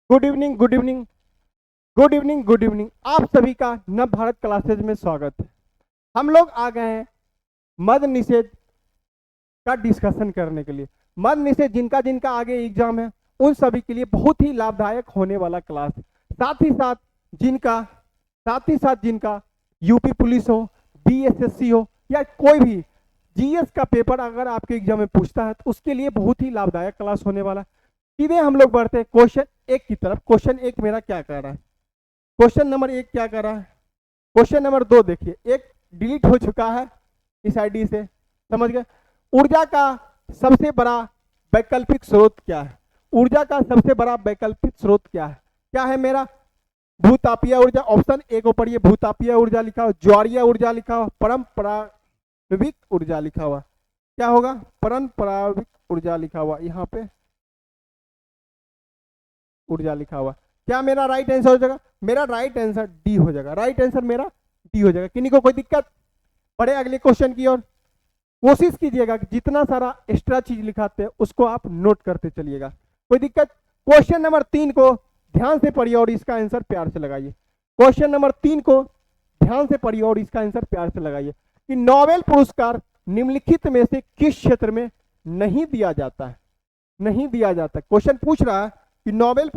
Good evening good evening good evening good evening. आप सभी का नव भारत क्लासेज में स्वागत है। हम लोग आ गए हैं मद निषेध का डिस्कशन करने के लिए। मद निषेध जिनका जिनका आगे एग्जाम है उन सभी के लिए बहुत ही लाभदायक होने वाला क्लास है। जिनका साथ ही साथ जिनका यूपी पुलिस हो, बीएसएससी हो या कोई भी जीएस का पेपर अगर आपके एग्जाम में पूछता है तो उसके लिए बहुत ही लाभदायक क्लास होने वाला है। सीधे हम लोग बढ़ते हैं क्वेश्चन एक की तरफ। क्वेश्चन एक मेरा क्या कर रहा है, क्वेश्चन नंबर एक क्या कर रहा है। क्वेश्चन नंबर दो देखिए, एक डिलीट हो चुका है इस आईडी से, समझ गए। ऊर्जा का सबसे बड़ा वैकल्पिक स्रोत क्या है? ऊर्जा का सबसे बड़ा वैकल्पिक स्रोत क्या है? क्या है मेरा? भूतापीय ऊर्जा। ऑप्शन ए को पढ़िए, भूतापीय ऊर्जा लिखा हो, ज्वारीय ऊर्जा लिखा हो, परंपराविक ऊर्जा लिखा हुआ। क्या होगा? परंपराविक ऊर्जा लिखा हुआ, यहाँ पे ऊर्जा लिखा हुआ। क्या मेरा राइट आंसर हो जाएगा? मेरा राइट आंसर डी हो जाएगा। राइट आंसर मेरा डी हो जाएगा। किन्हीं को कोई दिक्कत? बढ़े अगले क्वेश्चन की ओर। कोशिश कीजिएगा कि जितना सारा एक्स्ट्रा चीज लिखाते हैं उसको आप नोट करते चलिएगा। कोई दिक्कत? क्वेश्चन नंबर 3 को ध्यान से पढ़िए और इसका आंसर प्यार से लगाइए। क्वेश्चन नंबर 3 को ध्यान से पढ़िए और इसका आंसर प्यार से लगाइए कि नोबेल पुरस्कार निम्नलिखित में से किस क्षेत्र में नहीं दिया जाता है? नहीं दिया जाता। क्वेश्चन पूछ रहा है कि नोबेल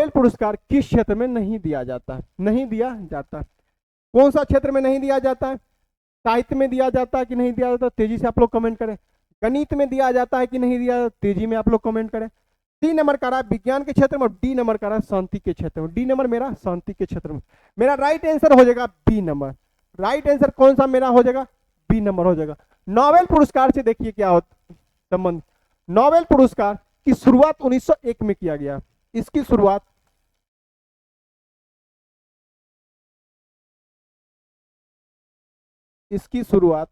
पुरस्कार किस क्षेत्र में नहीं दिया जाता है? नहीं दिया जाता। कौन सा क्षेत्र में नहीं दिया जाता है? साहित्य में दिया जाता है कि नहीं दिया जाता? तेजी से आप लोग कमेंट करें। गणित में दिया जाता है कि नहीं दिया जाता? तेजी में आप लोग कमेंट करें। सी नंबर का रहा विज्ञान के क्षेत्र में और डी नंबर का रहा शांति के क्षेत्र में। डी नंबर मेरा शांति के क्षेत्र में। मेरा राइट आंसर हो जाएगा बी नंबर। राइट आंसर कौन सा मेरा हो जाएगा? बी नंबर हो जाएगा। नोबेल पुरस्कार से देखिए क्या होता संबंध। नोबेल पुरस्कार की शुरुआत 1901 में किया गया। इसकी शुरुआत इसकी शुरुआत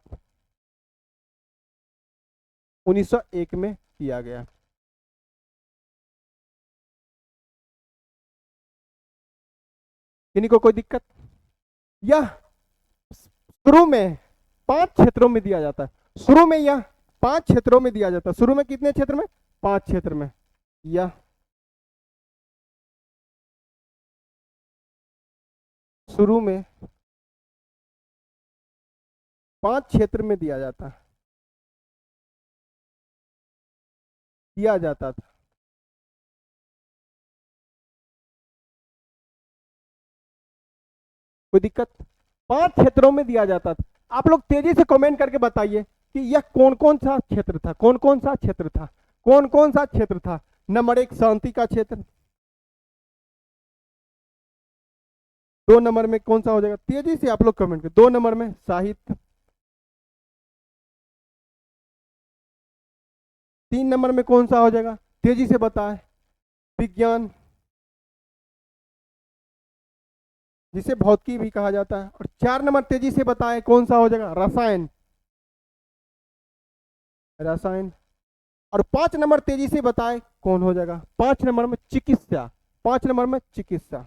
1901 में किया गया। किन्हीं को कोई दिक्कत? यह शुरू में 5 क्षेत्रों में दिया जाता है। शुरू में यह 5 क्षेत्रों में दिया जाता है। शुरू में कितने क्षेत्र में? 5 क्षेत्र में। यह शुरू में 5 क्षेत्र में दिया जाता था। कोई दिक्कत? 5 क्षेत्रों में दिया जाता था। आप लोग तेजी से कमेंट करके बताइए कि यह कौन कौन सा क्षेत्र था? कौन कौन सा क्षेत्र था? कौन कौन सा क्षेत्र था? नंबर 1 शांति का क्षेत्र। 2 नंबर में कौन सा हो जाएगा? तेजी से आप लोग कमेंट करें। 2 नंबर में साहित्य। 3 नंबर में कौन सा हो जाएगा? तेजी से बताएं। विज्ञान, जिसे भौतिकी भी कहा जाता है। और 4 नंबर तेजी से बताएं कौन सा हो जाएगा? रसायन। और 5 नंबर तेजी से बताएं कौन हो जाएगा? 5 नंबर में चिकित्सा। 5 नंबर में चिकित्सा।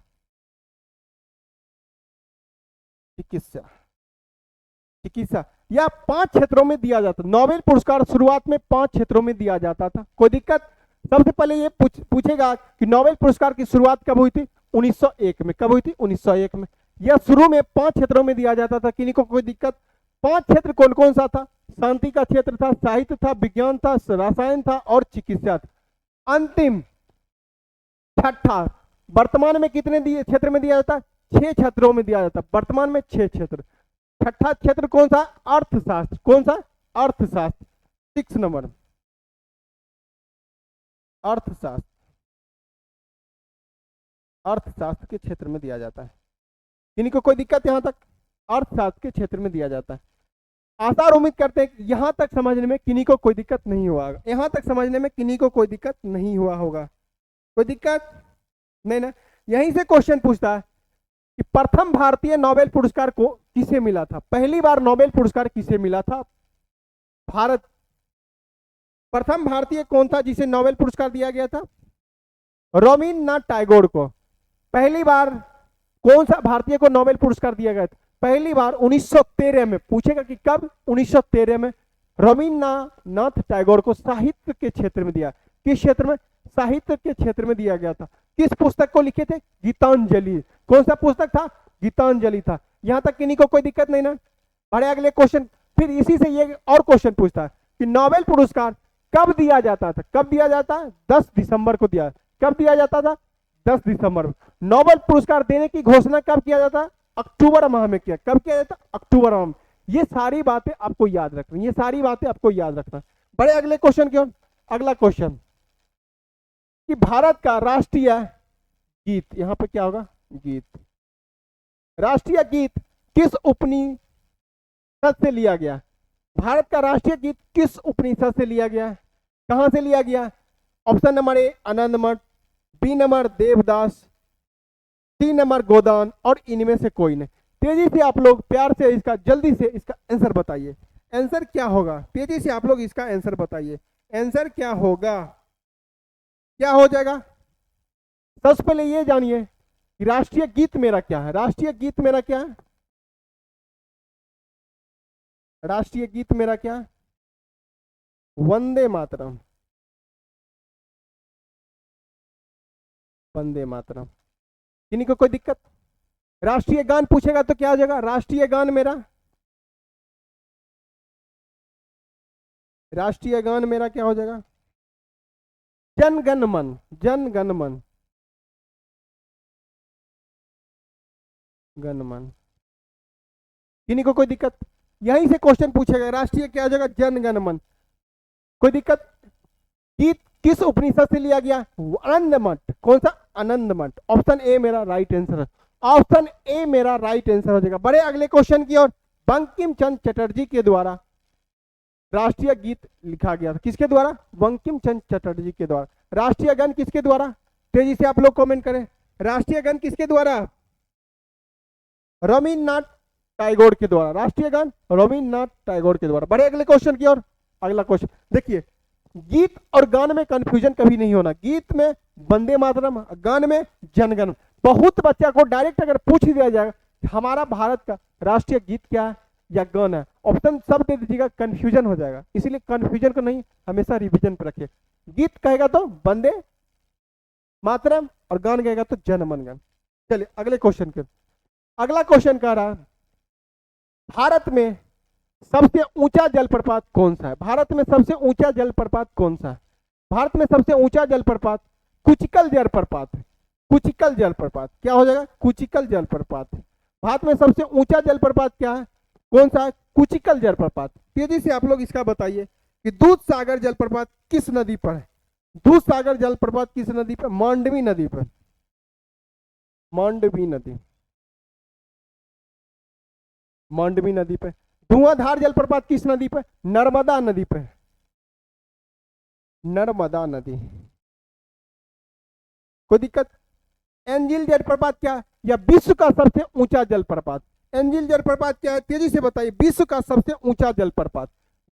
यह 5 क्षेत्रों में दिया जाता। नोबेल पुरस्कार शुरुआत में 5 क्षेत्रों में दिया जाता था। कोई दिक्कत? सबसे पहले ये पूछेगा कि नोबेल पुरस्कार की शुरुआत कब हुई थी? 1901 में। कब हुई थी? 1901 में। यह शुरू में 5 क्षेत्रों में दिया जाता था। किन्हीं को कोई दिक्कत? 5 क्षेत्र कौन कौन सा था? शांति का क्षेत्र था, साहित्य था, विज्ञान था, रसायन था और चिकित्सा था। अंतिम छठा, वर्तमान में कितने क्षेत्र में दिया जाता? 6 क्षेत्रों में दिया जाता। वर्तमान में 6 क्षेत्र। छठा क्षेत्र कौन सा? अर्थशास्त्र। कौन सा? अर्थशास्त्र। 6 नंबर अर्थशास्त्र के क्षेत्र में दिया जाता है। किन्हीं को कोई दिक्कत? यहां तक अर्थशास्त्र के क्षेत्र में दिया जाता है। आशा और उम्मीद करते हैं कि यहां तक समझने में किन्हीं को कोई दिक्कत नहीं हुआ। यहां तक समझने में किन्हीं को कोई दिक्कत नहीं हुआ होगा। कोई दिक्कत नहीं ना? यहीं से क्वेश्चन पूछता है कि प्रथम भारतीय नोबेल पुरस्कार को किसे मिला था? पहली बार नोबेल पुरस्कार किसे मिला था? भारत। प्रथम भारतीय कौन था जिसे नोबेल पुरस्कार दिया गया था? रवींद्रनाथ टैगोर को। पहली बार कौन सा भारतीय को नोबेल पुरस्कार दिया गया था? पहली बार 1913 में। पूछेगा कि कब? 1913 में रवींद्रनाथ टैगोर को साहित्य के क्षेत्र में दिया। किस क्षेत्र में? साहित्य के क्षेत्र में दिया गया था। किस पुस्तक को लिखे थे? गीतांजलि। कौन सा पुस्तक था? गीतांजलि था। यहां तक किन्हीं को कोई दिक्कत नहीं ना? बढ़े अगले क्वेश्चन। फिर इसी से ये और क्वेश्चन पूछता है कि नोबेल पुरस्कार कब दिया जाता था? कब दिया जाता है? 10 दिसंबर को दिया। कब दिया जाता था? 10 दिसंबर। नोबेल पुरस्कार देने की घोषणा कब किया जाता? अक्टूबर माह में किया। कब किया जाता? अक्टूबर माह में। ये सारी बातें आपको याद रखनी, ये सारी बातें आपको याद रखना। बड़े अगले क्वेश्चन की ओर। अगला क्वेश्चन कि भारत का राष्ट्रीय गीत, यहां पे क्या होगा? गीत। राष्ट्रीय गीत किस उपनिषद से लिया गया? भारत का राष्ट्रीय गीत किस उपनिषद से लिया गया? कहां से लिया गया? Option number A Anand Math, B number Devdas, C number Godan, और इनमें से कोई नहीं। तेजी से आप लोग प्यार से इसका, जल्दी से इसका आंसर बताइए। आंसर क्या होगा? तेजी से आप लोग इसका आंसर बताइए। आंसर क्या होगा? क्या हो जाएगा? सबसे पहले ये जानिए कि राष्ट्रीय गीत मेरा क्या है। राष्ट्रीय गीत मेरा क्या है? राष्ट्रीय गीत मेरा क्या है? वंदे मातरम। वंदे मातरम। किन्हीं को कोई दिक्कत? राष्ट्रीय गान पूछेगा तो क्या हो जाएगा? राष्ट्रीय गान मेरा, राष्ट्रीय गान मेरा क्या हो जाएगा? जन गण मन। जन गण मन। गण मन। किन्हीं को कोई दिक्कत? यहीं से क्वेश्चन पूछेगा, राष्ट्रीय क्या हो जाएगा? जन गण मन। कोई दिक्कत? गीत किस उपनिषद से लिया गया? आनंद मठ। कौन सा? आनंद मठ। ऑप्शन ए मेरा राइट आंसर है। ऑप्शन ए मेरा राइट आंसर हो जाएगा। बड़े अगले क्वेश्चन की ओर। बंकिम चंद्र चटर्जी के द्वारा राष्ट्रीय गीत लिखा गया था। किसके द्वारा? बंकिम चंद्र चटर्जी के द्वारा। राष्ट्रीय गान किसके द्वारा? तेजी से आप लोग कमेंट करें। राष्ट्रीय गान किसके द्वारा? रविन्द्रनाथ टैगोर के द्वारा। राष्ट्रीय गान रविन्द्रनाथ टैगोर के द्वारा। बड़े अगले क्वेश्चन की ओर। अगला क्वेश्चन देखिए, गीत और गान में कंफ्यूजन कभी नहीं होना। गीत में वंदे मातरम, गान में जनगण। बहुत बच्चा को डायरेक्ट अगर पूछ दिया जाएगा हमारा भारत का राष्ट्रीय गीत क्या है या गान है, ऑप्शन सब दे दीजिएगा, कंफ्यूजन हो जाएगा। इसीलिए कंफ्यूजन को नहीं, हमेशा रिवीजन पर रखिए। गीत कहेगा तो वंदे मातरम और गान कहेगा तो जन मन गण। चलिए अगले क्वेश्चन के। अगला क्वेश्चन कह रहा भारत में सबसे ऊंचा जलप्रपात कौन सा है? भारत में सबसे ऊंचा जलप्रपात कौन सा है? भारत में सबसे ऊंचा जलप्रपात कुचिकल जलप्रपात है। कुचिकल जलप्रपात क्या हो जाएगा? कुचिकल जलप्रपात। भारत में सबसे ऊंचा जलप्रपात क्या है? कौन सा है? कुचिकल जलप्रपात। तेजी से आप लोग इसका बताइए कि दूध सागर जलप्रपात किस नदी पर है? दूध सागर जलप्रपात किस नदी पर? मांडवी नदी पर। मांडवी नदी। मांडवी नदी पर। धुआंधार जलप्रपात किस नदी पर? नर्मदा नदी पर। नर्मदा नदी। कोई दिक्कत? एंजिल जलप्रपात क्या है? या विश्व का सबसे ऊंचा जलप्रपात। एंजिल जलप्रपात क्या है? तेजी से बताइए। विश्व का सबसे ऊंचा जलप्रपात।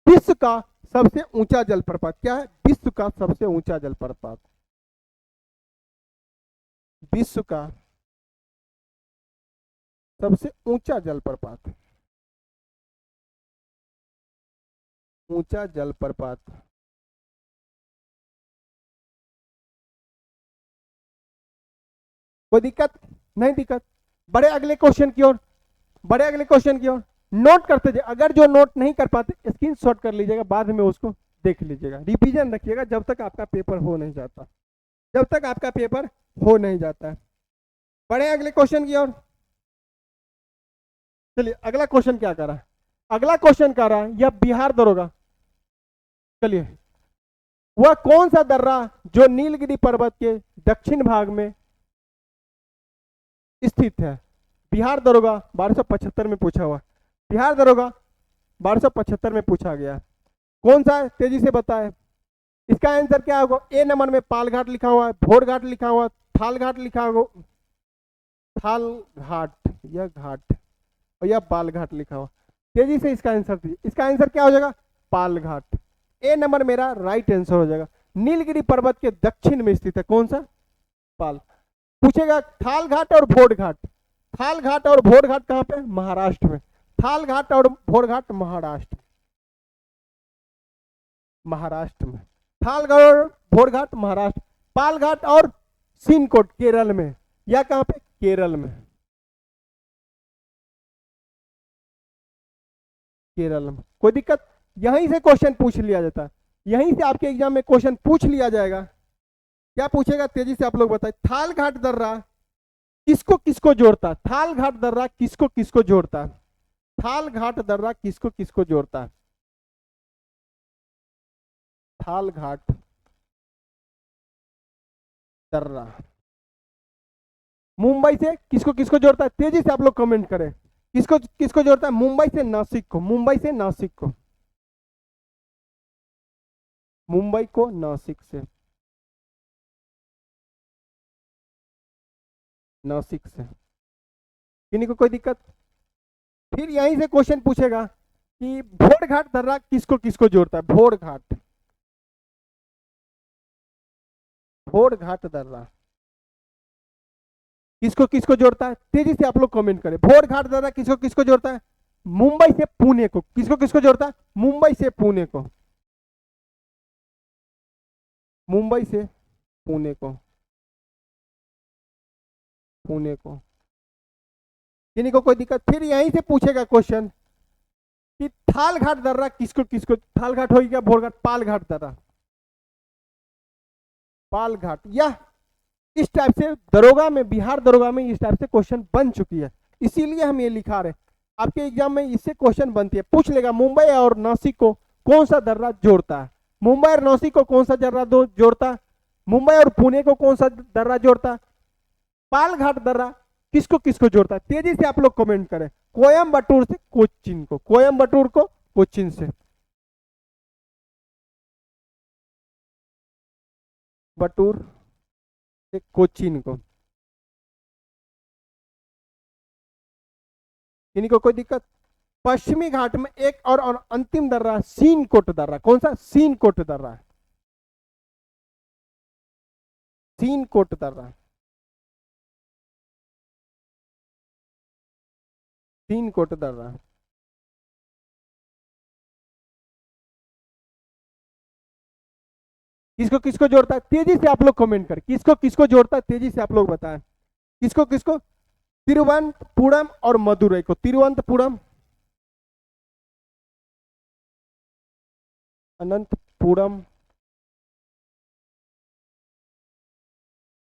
विश्व का सबसे ऊंचा जलप्रपात क्या है? विश्व का सबसे ऊंचा जलप्रपात। विश्व का सबसे ऊंचा जलप्रपात। ऊंचा जलप्रपात। कोई दिक्कत? नहीं दिक्कत। बड़े अगले क्वेश्चन की ओर। बड़े अगले क्वेश्चन की ओर नोट करते जाइए। अगर जो नोट नहीं कर पाते स्क्रीनशॉट कर लीजिएगा, बाद में उसको देख लीजिएगा। रिवीजन रखिएगा जब तक आपका पेपर हो नहीं जाता। जब तक आपका पेपर हो नहीं जाता है। बड़े अगले क्वेश्चन की ओर। चलिए अगला क्वेश्चन क्या कर रहा है? अगला क्वेश्चन कर रहा है यह बिहार दरोगा। चलिए, वह कौन सा दर्रा जो नीलगिरी पर्वत के दक्षिण भाग में स्थित है? बिहार दरोगा 1275 में पूछा हुआ। बिहार दरोगा 1275 में पूछा गया। कौन सा है? तेजी से बताए। इसका आंसर क्या होगा? ए नंबर में पाल घाट लिखा हुआ है, भोर घाट लिखा हुआ, थाल घाट लिखा हुआ, थाल घाट, यह घाट और यह बाल घाट लिखा हुआ। तेजी से इसका आंसर दीजिए। इसका आंसर क्या हो जाएगा? पाल घाट। ए नंबर मेरा राइट आंसर हो जाएगा। नीलगिरी पर्वत के दक्षिण में स्थित है। कौन सा? पाल। पूछेगा थाल घाट और भोर घाट। थाल घाट और भोर घाट कहां पे? महाराष्ट्र में। थाल घाट और भोर घाट महाराष्ट्र। महाराष्ट्र में। थाल घाट और भोर घाट महाराष्ट्र। पालघाट और सिनकोट केरल में, या कहां पे, केरल में, केरल में। कोई दिक्कत? यहीं से क्वेश्चन पूछ लिया जाता है, यहीं से आपके एग्जाम में क्वेश्चन पूछ लिया जाएगा। क्या पूछेगा तेजी से आप लोग बताएं। थाल घाट दर्रा किसको किसको जोड़ता? थाल घाट दर्रा किसको किसको जोड़ता? थाल घाट दर्रा किसको किसको जोड़ता? थाल घाट दर्रा मुंबई से किसको किसको जोड़ता है? तेजी से आप लोग कमेंट करें, किसको किसको जोड़ता है? मुंबई से नासिक को, मुंबई से नासिक को, मुंबई को नासिक से, नासिक से। किन्हीं को कोई दिक्कत? फिर यहीं से क्वेश्चन पूछेगा कि भोर घाट दर्रा किसको किसको जोड़ता है? भोर घाट, भोर घाट दर्रा किसको किसको जोड़ता है? तेजी से आप लोग कमेंट करें। भोर घाट दर्रा किसको किसको जोड़ता है? मुंबई से पुणे को। किसको किसको जोड़ता है? मुंबई से पुणे को, मुंबई से पुणे को, पुणे को। किन्हीं को कोई दिक्कत? फिर यहीं से पूछेगा क्वेश्चन कि थाल घाट दर्रा किसको किसको, थाल घाट हो गया, भोर घाट, पाल घाट दर्रा, पाल घाट। या इस टाइप से दरोगा में, बिहार दरोगा में इस टाइप से क्वेश्चन बन चुकी है, इसीलिए हम ये लिखा रहे। आपके एग्जाम में इससे क्वेश्चन बनती है, पूछ लेगा मुंबई और नासिक को कौन सा दर्रा जोड़ता है? मुंबई और नासिक को कौन सा दर्रा जोड़ता है? मुंबई और पुणे को कौन सा दर्रा जोड़ता है? पाल घाट दर्रा किसको किसको जोड़ता है? तेजी से आप लोग कमेंट करें। कोयम्बटूर से कोच्चिन को, कोयम्बटूर को कोच्चिन से, बटूर से कोच्चिन को। किन्हीं को कोई दिक्कत? पश्चिमी घाट में एक और अंतिम दर्रा सीनकोट दर्रा। कौन सा? सीनकोट दर्रा, सीनकोट दर्रा, सीनकोट दर्रा। किसको किसको जोड़ता है? तेजी से आप लोग कमेंट करें, किसको किसको जोड़ता है? तेजी से आप लोग बताएं, किसको किसको? तिरुवनंतपुरम और मदुरई को, तिरुवनंतपुरम, अनंतपुरम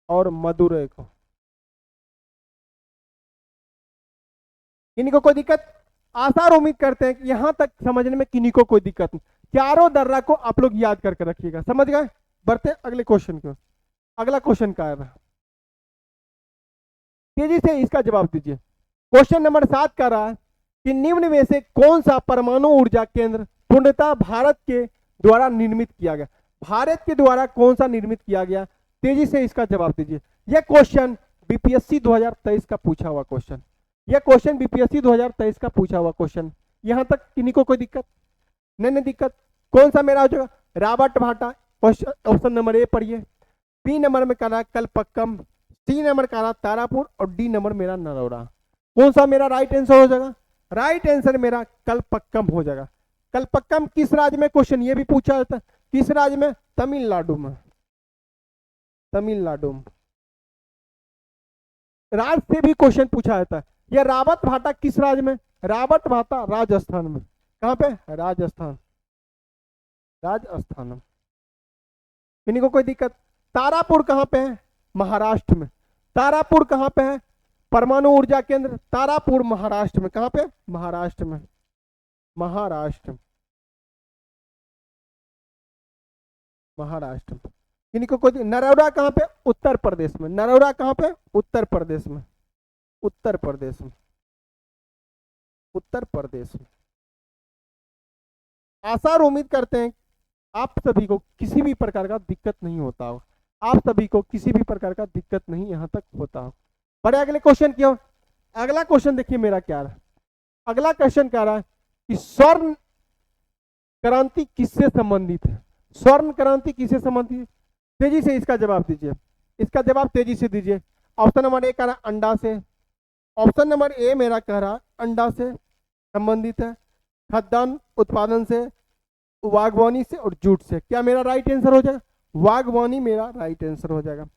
और मदुरई को। किन्हीं को कोई दिक्कत? आसार उम्मीद करते हैं कि यहां तक समझने में किन्हीं को कोई दिक्कत नहीं। चारों दर्रा को आप लोग याद करके रखिएगा, समझ गए? बढ़ते अगले क्वेश्चन को। अगला क्वेश्चन क्या है? तेजी से इसका जवाब दीजिए। क्वेश्चन नंबर 7 का रहा कि निम्न में से कौन सा परमाणु ऊर्जा केंद्र पूर्णतः भारत के द्वारा निर्मित किया गया? भारत के द्वारा कौन सा निर्मित किया गया? तेजी से इसका जवाब दीजिए। यह क्वेश्चन बीपीएससी 2023 का पूछा हुआ क्वेश्चन, यह क्वेश्चन बीपीएससी 2023 का पूछा हुआ क्वेश्चन। यहां तक किन्हीं को कोई दिक्कत? नहीं दिक्कत। कौन सा मेरा हो जाएगा? रॉबर्ट भाटा, ऑप्शन नंबर ए पढ़िए। बी नंबर में करा कलपक्कम, सी नंबर करा तारापुर और डी नंबर मेरा नरौरा। कौन सा मेरा राइट आंसर हो जाएगा? राइट आंसर मेरा कलपक्कम हो जाएगा। कलपक्कम किस राज्य में? क्वेश्चन ये भी पूछा जाता है, किस राज्य में? तमिलनाडु में, तमिलनाडु में। राज्य से भी क्वेश्चन पूछा जाता है। यह रावत भाटा किस राज्य में? रावत भाटा राजस्थान में। कहां पे? राजस्थान, राजस्थान में। किन्हीं को कोई दिक्कत? तारापुर कहां पे है? महाराष्ट्र में। तारापुर कहां पे है? परमाणु ऊर्जा केंद्र तारापुर महाराष्ट्र में। कहां पे? महाराष्ट्र में, महाराष्ट्र, महाराष्ट्र। किन्हीं को कोई? नरौरा कहां पे? उत्तर प्रदेश में। नरौरा कहां पे? उत्तर प्रदेश में, उत्तर प्रदेश में, उत्तर प्रदेश में। आशा और उम्मीद करते हैं आप सभी को किसी भी प्रकार का दिक्कत नहीं होता हो, आप सभी को किसी भी प्रकार का दिक्कत नहीं यहां तक होता हो। बड़े अगले क्वेश्चन क्यों? अगला क्वेश्चन देखिए मेरा क्या रहा। अगला क्वेश्चन क्या रहा कि स्वर्ण क्रांति किससे संबंधित है? स्वर्ण क्रांति किससे संबंधित है? तेजी से इसका जवाब दीजिए, इसका जवाब तेजी से दीजिए। ऑप्शन नंबर ए कह रहा अंडा से, ऑप्शन नंबर ए मेरा कह रहा अंडा से संबंधित है, खाद्यान्न उत्पादन से, बागवानी से और जूट से। क्या मेरा राइट आंसर हो जाएगा? बागवानी मेरा राइट आंसर हो जाएगा।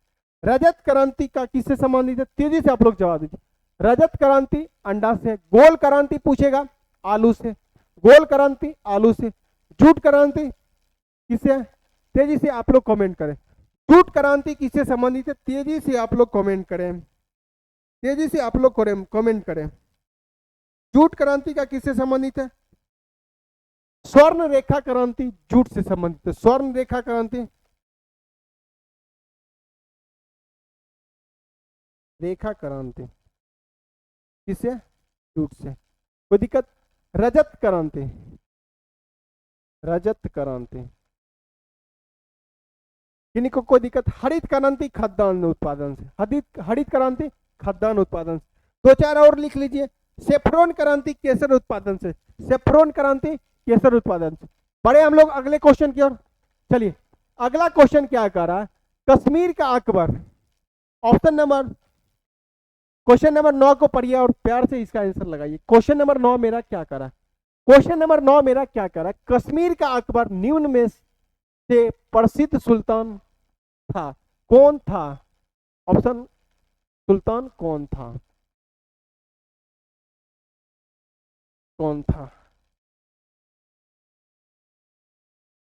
रजत क्रांति का किससे संबंधित है? तेजी से आप लोग जवाब दीजिए। रजत क्रांति अंडा से, गोल क्रांति पूछेगा आलू से, गोल क्रांति आलू से, जूट क्रांति किससे? तेजी से आप लोग कमेंट करें। जूट क्रांति किससे संबंधित है? तेजी से आप लोग कमेंट करें, तेजी से आप लोग कमेंट करें। जूट क्रांति का किससे संबंधित है? स्वर्ण रेखा क्रांति जूट से संबंधित है। स्वर्ण रेखा क्रांति, रेखा क्रांति किससे? जूट से। कोई दिक्कत? रजत क्रांति, रजत क्रांति किन्हीं को कोई दिक्कत? हरित क्रांति खाद्यान्न उत्पादन से, हरित क्रांति खाद्यान्न उत्पादन से। दो चार और लिख लीजिए। सेफ्रॉन क्रांति केसर उत्पादन से, सेफ्रॉन क्रांति केसर उत्पादन से। बड़े हम लोग अगले क्वेश्चन की ओर। चलिए अगला क्वेश्चन क्या कर रहा है? कश्मीर का Akbar. Option number, question number 9 को पढ़िए और प्यार से इसका आंसर लगाइए। क्वेश्चन नंबर 9 मेरा क्या करा? क्वेश्चन नंबर 9 मेरा क्या करा? कश्मीर का अकबर निम्न में से प्रसिद्ध सुल्तान था, कौन था? ऑप्शन, सुल्तान कौन था? कौन था?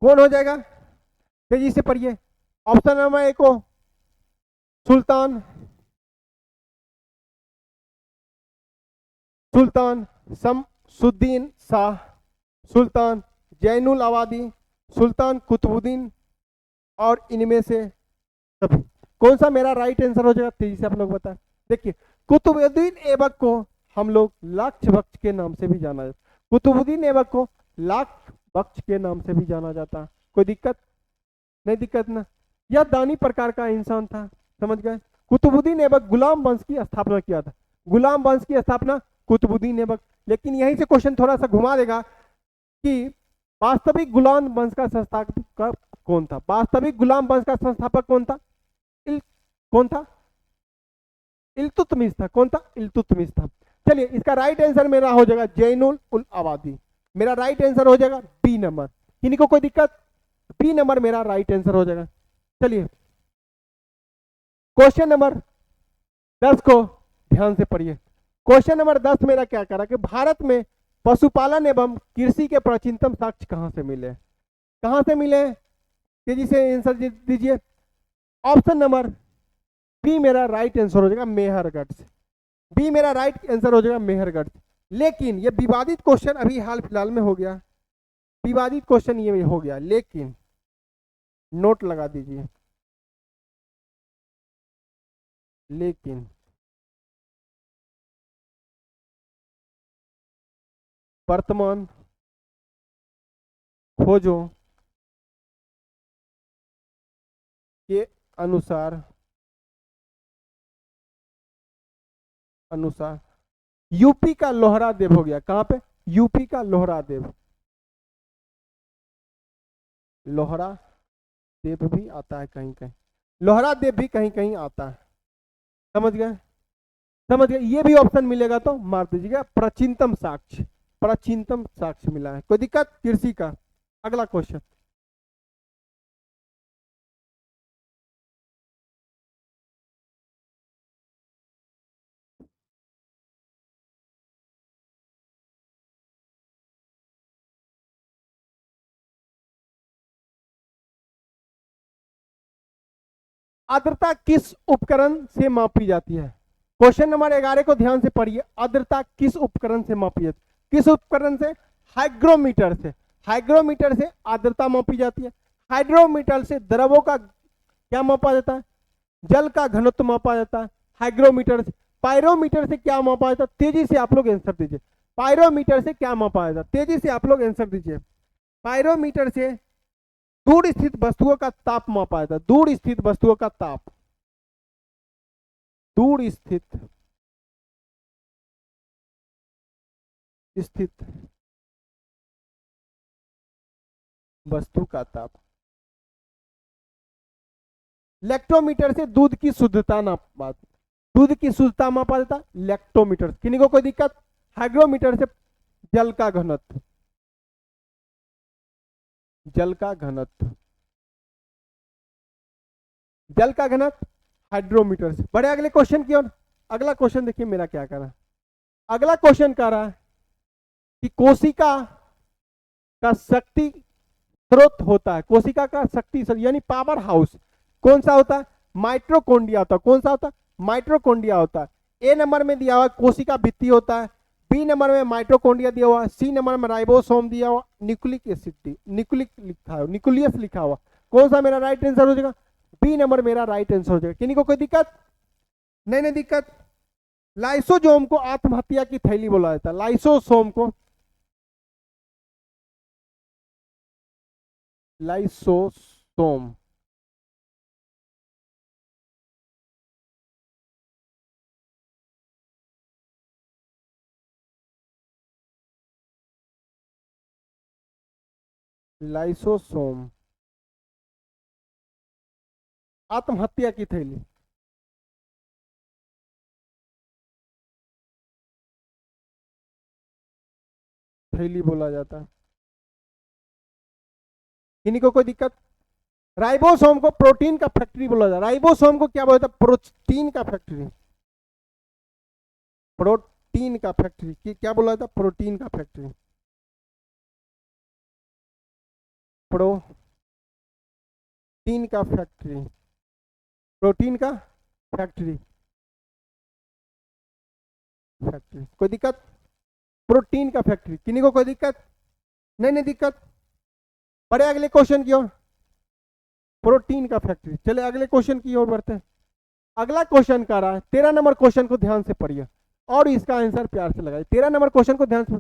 कौन हो जाएगा? तेजी से पढ़िए। ऑप्शन नंबर 1 को सुल्तान, सुल्तान शमसुद्दीन शाह, सुल्तान जैनुल आबादी, सुल्तान कुतुबुद्दीन और इनमें से सभी। कौन सा मेरा राइट आंसर हो जाएगा? तेजी से आप लोग बताएं। देखिए कुतुबुद्दीन ऐबक को हम लोग लाक्ष बख्श के नाम से भी जाना जाता है। कुतुबुद्दीन ऐबक को लाक्ष बख्श के नाम से भी जाना जाता है। कोई दिक्कत? नहीं दिक्कत ना। यह दानी प्रकार का इंसान था, समझ गए। कुतुबुद्दीन ऐबक गुलाम वंश की स्थापना किया था, गुलाम वंश की स्थापना कुतुबुद्दीन ऐबक। लेकिन यहीं से क्वेश्चन थोड़ा सा घुमा देगा कि वास्तविक गुलाम वंश का संस्थापक कौन था? वास्तविक गुलाम वंश का संस्थापक कौन था? कौन था? इल्तुतमिश था। कौन था? इल्तुतमिश था। चलिए इसका राइट आंसर मेरा हो जाएगा जैनुल उल आबादी। मेरा राइट आंसर हो जाएगा बी नंबर। किन्हीं को कोई दिक्कत? बी नंबर मेरा राइट आंसर हो जाएगा। चलिए क्वेश्चन नंबर 10 को ध्यान से पढ़िए। क्वेश्चन नंबर 10 मेरा क्या करा कि भारत में पशुपालन एवं कृषि के प्राचीनतम साक्ष्य कहां से मिले? कहां से मिले? तेजी से आंसर दीजिए। ऑप्शन नंबर बी मेरा राइट आंसर हो जाएगा मेहरगढ़ से। बी मेरा राइट आंसर हो जाएगा मेहरगढ़ से। लेकिन ये विवादित क्वेश्चन अभी हाल फिलहाल में हो गया, विवादित क्वेश्चन ये हो गया, लेकिन नोट लगा दीजिए। लेकिन वर्तमान खोजों के अनुसार यूपी का लोहरा देव हो गया। कहां पे? यूपी का लोहरा देव। लोहरा देव भी आता है कहीं कहीं, लोहरा देव भी कहीं कहीं आता है। समझ गए? समझ गए? ये भी ऑप्शन मिलेगा तो मार दीजिएगा। प्राचीनतम साक्ष्य, प्राचीनतम साक्ष्य मिला है। कोई दिक्कत? कृषि का अगला क्वेश्चन। आर्द्रता किस उपकरण से मापी जाती है? क्वेश्चन नंबर 11 को ध्यान से पढ़िए। आर्द्रता किस उपकरण से मापी जाती है? किस उपकरण से? हाइग्रोमीटर से। हाइग्रोमीटर से आर्द्रता मापी जाती है। हाइड्रोमीटर से द्रवों का क्या मापा जाता है? जल का घनत्व मापा जाता है हाइग्रोमीटर से। पायरोमीटर से क्या मापा जाता है? तेजी से आप लोग आंसर दीजिए। पायरोमीटर से क्या मापा जाता है? तेजी से आप लोग आंसर दीजिए। पायरोमीटर से दूर स्थित वस्तुओं का ताप मापा जाता है। दूर स्थित वस्तुओं का ताप, दूर स्थित वस्तु का ताप। लैक्टोमीटर से दूध की शुद्धता नापा, दूध की शुद्धता मापा जाता है लैक्टोमीटर। किन्हीं को कोई दिक्कत? हाइग्रोमीटर से जल का घनत्व, जल का घनत्व। जल का घनत्व हाइड्रोमीटर से। बड़े अगले क्वेश्चन की ओर। अगला क्वेश्चन देखिए मेरा क्या कर रहा है। अगला क्वेश्चन कह रहा है कि कोशिका का शक्ति स्रोत होता है, कोशिका का शक्ति यानी पावर हाउस कौन सा होता है? माइटोकॉन्ड्रिया होता है। कौन सा होता है? माइटोकॉन्ड्रिया होता है। ए नंबर में दिया हुआ कोशिका भित्ति होता है, बी नंबर में माइटोकॉन्ड्रिया दिया हुआ, सी नंबर में राइबोसोम दिया हुआ, न्यूक्लिक एसिड न्यूक्लिक लिखा है, न्यूक्लियस लिखा हुआ। कौन सा मेरा राइट आंसर हो जाएगा? बी नंबर मेरा राइट आंसर हो जाएगा। किन्हीं को कोई दिक्कत? नहीं दिक्कत। लाइसोसोम को आत्महत्या की थैली बोला जाता है। लाइसोसोम को लाइसोसोम लाइसोसोम आत्महत्या की थैली। थैली बोला जाता है। किन्हीं को कोई दिक्कत? राइबोसोम को प्रोटीन का फैक्ट्री बोला जाता है। राइबोसोम को क्या बोलता है? प्रोटीन का फैक्ट्री। प्रोटीन का फैक्ट्री क्या बोला जाता है? प्रोटीन का फैक्ट्री। प्रोटीन का फैक्ट्री। प्रोटीन का फैक्ट्री। फैक्ट्री कोई दिक्कत? प्रोटीन का फैक्ट्री। किन्हीं को कोई दिक्कत? नहीं दिक्कत। बड़े अगले क्वेश्चन की ओर। प्रोटीन का फैक्ट्री। चले अगले क्वेश्चन की ओर बढ़ते हैं। अगला क्वेश्चन का रहा है 13 नंबर क्वेश्चन को ध्यान से पढ़िए और इसका आंसर प्यार से लगाइए। 13 नंबर क्वेश्चन को ध्यान से।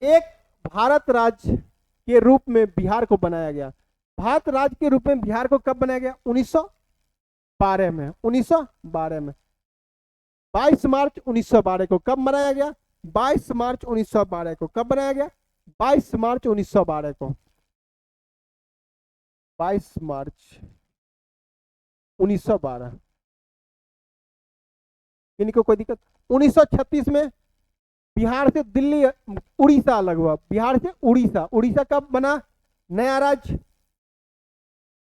एक भारत राज्य के रूप में बिहार को बनाया गया। भारत राज्य के रूप में बिहार को कब बनाया गया? 1912 में। 1912 में 22 मार्च 1912 को कब मनाया गया? 22 मार्च 1912 को कब बनाया गया? 22 मार्च 1912 को। 22 मार्च 1912। इनको कोई दिक्कत? 1936 में बिहार से दिल्ली उड़ीसा अलग हुआ। बिहार से उड़ीसा। उड़ीसा कब बना नया राज्य?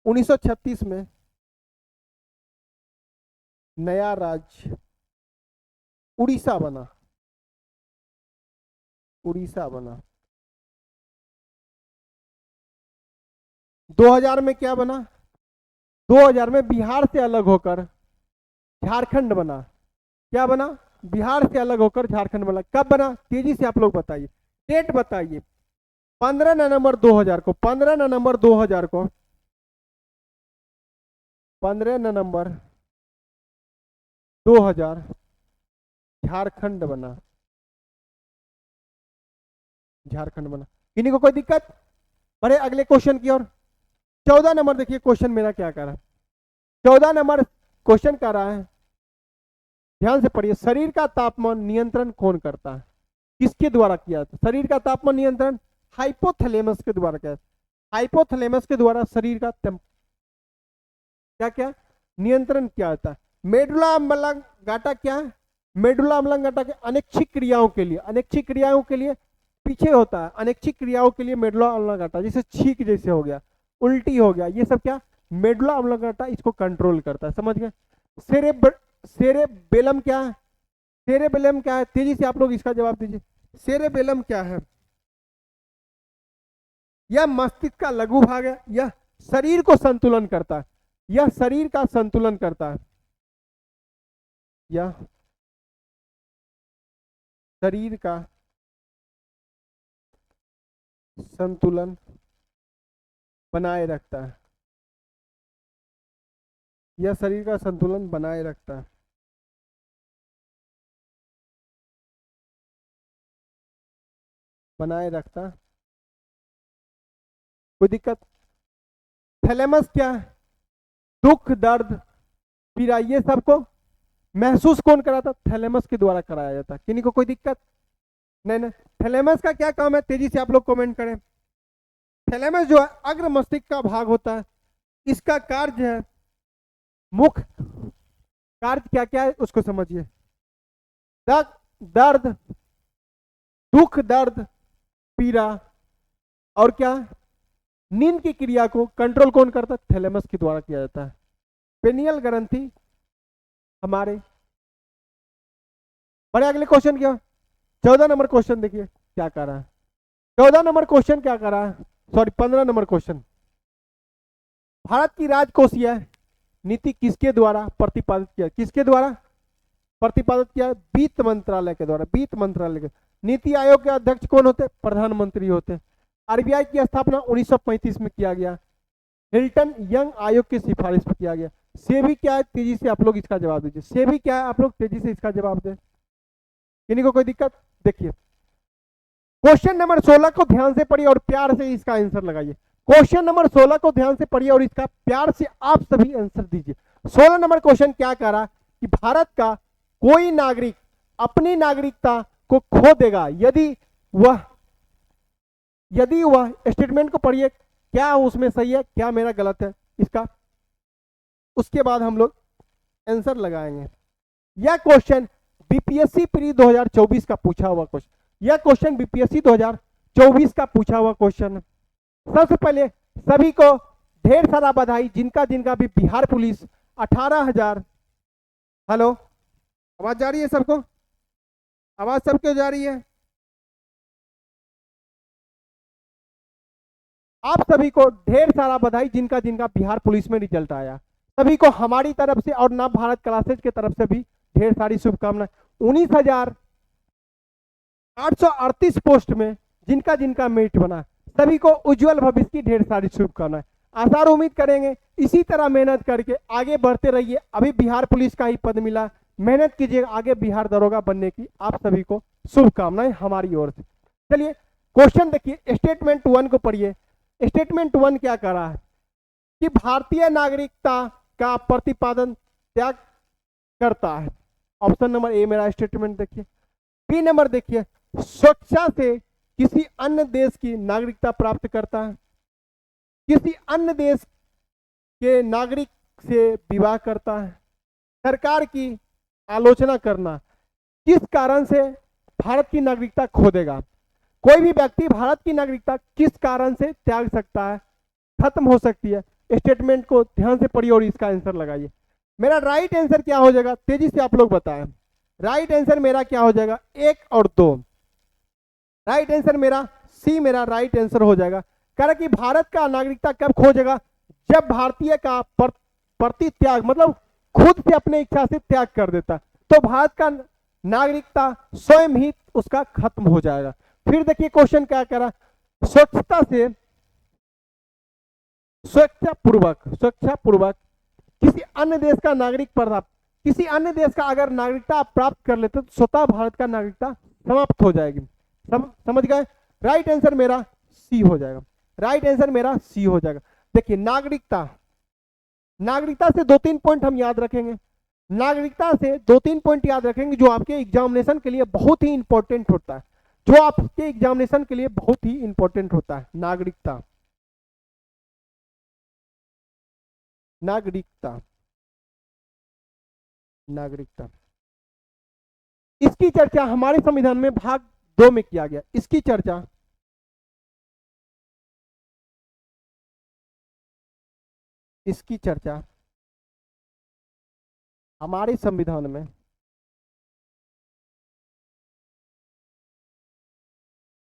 1936 में नया राज्य उड़ीसा बना। उड़ीसा बना। 2000 में क्या बना? 2000 में बिहार से अलग होकर झारखंड बना। क्या बना? बिहार से अलग होकर झारखंड बना। कब बना? तेजी से आप लोग बताइए, डेट बताइए। 15 नवंबर 2000 को। 15 नवंबर 2000 को। 15 नवंबर 2000 झारखंड बना। झारखंड बना। किन्हीं को कोई दिक्कत? बड़े अगले क्वेश्चन की ओर। 14 नंबर देखिए क्वेश्चन मेरा क्या कर रहा है। 14 नंबर क्वेश्चन कर रहा है, ध्यान से पढ़िए। शरीर का तापमान नियंत्रण कौन करता है? किसके द्वारा किया जाता है? शरीर का तापमान नियंत्रण हाइपोथैलेमस के द्वारा किया। हाइपोथैलेमस के द्वारा शरीर का क्या नियंत्रण किया जाता है। मेडुला ऑब्लांगाटा क्या है? मेडुला ऑब्लांगाटा के अनैच्छिक क्रियाओं के लिए, अनैच्छिक क्रियाओं के लिए पीछे होता है। अनैच्छिक क्रियाओं के लिए मेडुला ऑब्लांगाटा, जैसे छींक जैसे हो गया, उल्टी हो गया, ये सब क्या मेडुला ऑब्लांगाटा इसको कंट्रोल करता है। समझ गए? सेरेबेलम क्या है? सेरेबेलम क्या है? तेजी से आप लोग इसका जवाब दीजिए। सेरेबेलम क्या है? यह मस्तिष्क का लघु भाग है। यह शरीर को संतुलन करता है। यह शरीर का संतुलन करता है। यह शरीर का संतुलन बनाए रखता है। यह शरीर का संतुलन बनाए रखता है। बनाए रखता। कोई दिक्कत? थैलेमस क्या है? दुख, दर्द, पीड़ा, ये सबको महसूस कौन कराता? थैलेमस के द्वारा कराया जाता। किन्हीं को कोई दिक्कत? नहीं। थैलेमस का क्या काम है? तेजी से आप लोग कमेंट करें। थैलेमस जो है अग्र मस्तिष्क का भाग होता है। इसका कार्य है मुख्य कार्य क्या क्या है उसको समझिए। दर्द, दुख, दर्द, पीड़ा और क्या नींद की क्रिया को कंट्रोल कौन करता है? थैलेमस के द्वारा किया जाता है। पेनियल ग्रंथि हमारे। बड़े अगले क्वेश्चन क्या, 14 नंबर क्वेश्चन देखिए क्या कर रहा है। 14 नंबर क्वेश्चन क्या कर रहा है, सॉरी 15 नंबर क्वेश्चन। भारत की राजकोषीय नीति किसके द्वारा प्रतिपादित किया, किसके द्वारा प्रतिपादित किया, वित्त मंत्रालय के द्वारा, वित्त मंत्रालय के। नीति आयोग के अध्यक्ष कौन होते, प्रधानमंत्री होते। आरबीआई की स्थापना 1935 में किया गया, हिल्टन यंग आयोग की सिफारिश पर किया गया। सेबी क्या है, तेजी से आप लोग इसका जवाब दीजिए, सेबी क्या है, आप लोग तेजी से इसका जवाब दें, किन्हीं को कोई दिक्कत। देखिए क्वेश्चन नंबर 16 को ध्यान से पढ़िए और प्यार से इसका आंसर लगाइए। क्वेश्चन नंबर 16 को ध्यान से पढ़िए और इसका प्यार से आप सभी आंसर दीजिए। 16 नंबर क्वेश्चन क्या कह रहा कि भारत का कोई नागरिक अपनी नागरिकता को खो देगा यदि वह स्टेटमेंट को पढ़िए, क्या उसमें सही है क्या मेरा गलत है इसका, उसके बाद हम लोग आंसर लगाएंगे। यह क्वेश्चन बीपीएससी प्री 2024 का पूछा हुआ क्वेश्चन, यह क्वेश्चन बीपीएससी 2024 का पूछा हुआ क्वेश्चन है। सबसे पहले सभी को ढेर सारा बधाई, जिनका जिनका भी बिहार पुलिस 18,000। हेलो, आवाज जा रही है सबको, आवाज सबको जा रही है। आप सभी को ढेर सारा बधाई, जिनका जिनका बिहार पुलिस में रिजल्ट आया, सभी को हमारी तरफ से और नव भारत क्लासेज की तरफ से भी ढेर सारी शुभकामनाएं। 19,838 पोस्ट में जिनका जिनका मेरिट बना, सभी को उज्जवल भविष्य की ढेर सारी शुभकामनाएं। आशा और उम्मीद करेंगे इसी तरह मेहनत करके आगे बढ़ते रहिए। अभी बिहार पुलिस का ही पद मिला, मेहनत कीजिए आगे बिहार दरोगा बनने की। आप सभी को शुभकामनाएं हमारी ओर से। चलिए क्वेश्चन देखिए, स्टेटमेंट 1 को पढ़िए। स्टेटमेंट 1 क्या कह रहा है कि भारतीय नागरिकता का प्रतिपादन त्याग करता है। ऑप्शन नंबर ए मेरा स्टेटमेंट देखिए। बी नंबर देखिए, स्वेच्छा से किसी अन्य देश की नागरिकता प्राप्त करता है, किसी अन्य देश के नागरिक से विवाह करता है, सरकार की आलोचना करना। किस कारण से भारत की नागरिकता खो देगा, कोई भी व्यक्ति भारत की नागरिकता किस कारण से त्याग सकता है, खत्म हो सकती है। स्टेटमेंट को ध्यान से पढ़िए और इसका आंसर लगाइए। मेरा राइट आंसर क्या हो जाएगा, तेजी से आप लोग बताएं। राइट आंसर मेरा क्या हो जाएगा, 1 और 2। राइट आंसर मेरा सी, मेरा राइट आंसर हो जाएगा। कह रहा कि भारत का नागरिकता कब खोजेगा, जब भारतीय का प्रतित्याग, मतलब खुद से अपने इच्छा से त्याग कर देता, तो भारत का नागरिकता स्वयं ही उसका खत्म हो जाएगा। फिर देखिए क्वेश्चन क्या कह रहा, स्वेच्छापूर्वक किसी अन्य देश का नागरिक प्राप्त, किसी अन्य देश का अगर नागरिकता आप प्राप्त कर लेते तो स्वतः भारत का नागरिकता समाप्त हो जाएगी। समझ गए। राइट आंसर मेरा सी हो जाएगा, राइट आंसर मेरा सी हो जाएगा। देखिए नागरिकता, नागरिकता से 2-3 पॉइंट हम याद रखेंगे, नागरिकता से 2-3 पॉइंट याद रखेंगे जो आपके एग्जामिनेशन के लिए बहुत ही इंपॉर्टेंट होता है, जो आपके एग्जामिनेशन के लिए बहुत ही इंपॉर्टेंट होता है। नागरिकता, नागरिकता, नागरिकता, इसकी चर्चा हमारे संविधान में भाग 2 में किया गया। इसकी चर्चा हमारे संविधान में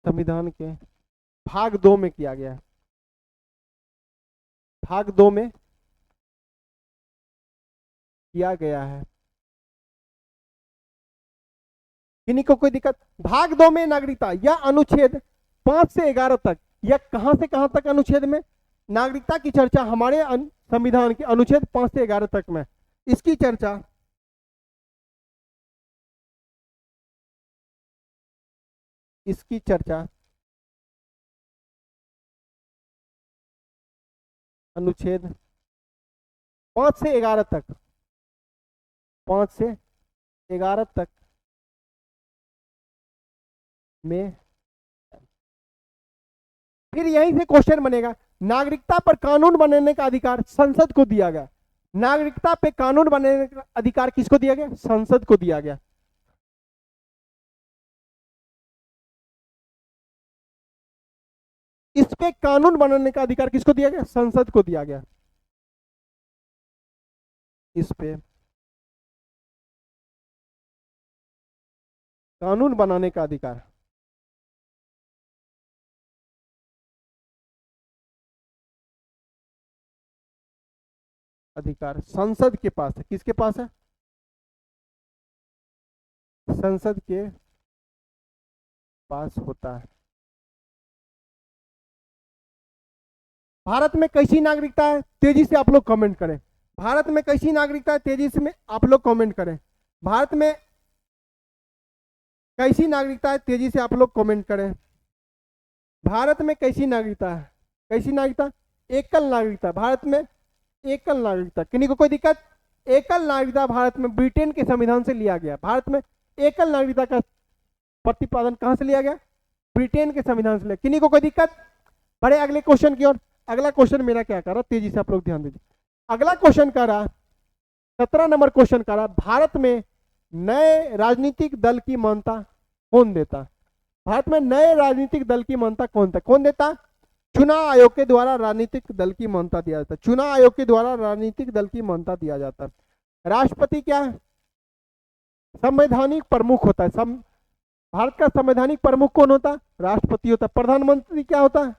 संविधान के भाग 2 में किया गया है। भाग 2 में किया गया है, किन्हीं को कोई दिक्कत। भाग 2 में नागरिकता या अनुच्छेद 5 से 11 तक, या कहां से कहां तक अनुच्छेद में नागरिकता की चर्चा हमारे संविधान के अनुच्छेद 5 से 11 तक में इसकी चर्चा अनुच्छेद 5 से 11 तक, 5 से 11 तक में। फिर यहीं से क्वेश्चन बनेगा, नागरिकता पर कानून बनाने का अधिकार संसद को दिया गया। नागरिकता पे कानून बनाने का अधिकार किसको दिया गया, संसद को दिया गया। इस पे कानून बनाने का अधिकार किसको दिया गया, संसद को दिया गया। इस पे कानून बनाने का अधिकार। अधिकार संसद के पास है। किसके पास है? संसद के पास होता है। भारत में कैसी नागरिकता है? तेजी से आप लोग कमेंट करें। भारत में कैसी नागरिकता है? तेजी से में आप लोग कमेंट करें। भारत में कैसी नागरिकता है? तेजी से आप लोग कमेंट करें। भारत में कैसी नागरिकता है? कैसी नागरिकता? एकल नागरिकता। भारत में एकल नागरिकता। किन्हीं को कोई दिक्कत? एकल नागरिकता भारत में ब्रिटेन के संविधान से लिया गया। भारत में एकल नागरिकता का प्रतिपादन कहां से लिया गया? ब्रिटेन के संविधान से लिया। किन्हीं को कोई दिक्कत? बढ़े अगले क्वेश्चन की ओर। अगला क्वेश्चन मेरा क्या कर रहा, तेजी से आप लोग ध्यान दीजिए। अगला क्वेश्चन कर रहा 17 नंबर क्वेश्चन कर रहा, भारत में नए राजनीतिक दल की मान्यता कौन देता? भारत में नए राजनीतिक दल की मान्यता कौन देता? चुनाव आयोग के द्वारा राजनीतिक दल की मान्यता दिया जाता है। चुनाव आयोग के द्वारा राजनीतिक दल की मान्यता दिया जाता है। राष्ट्रपति क्या है? संवैधानिक प्रमुख होता है। भारत का संवैधानिक प्रमुख कौन होता है? राष्ट्रपति होता है। प्रधानमंत्री क्या होता है?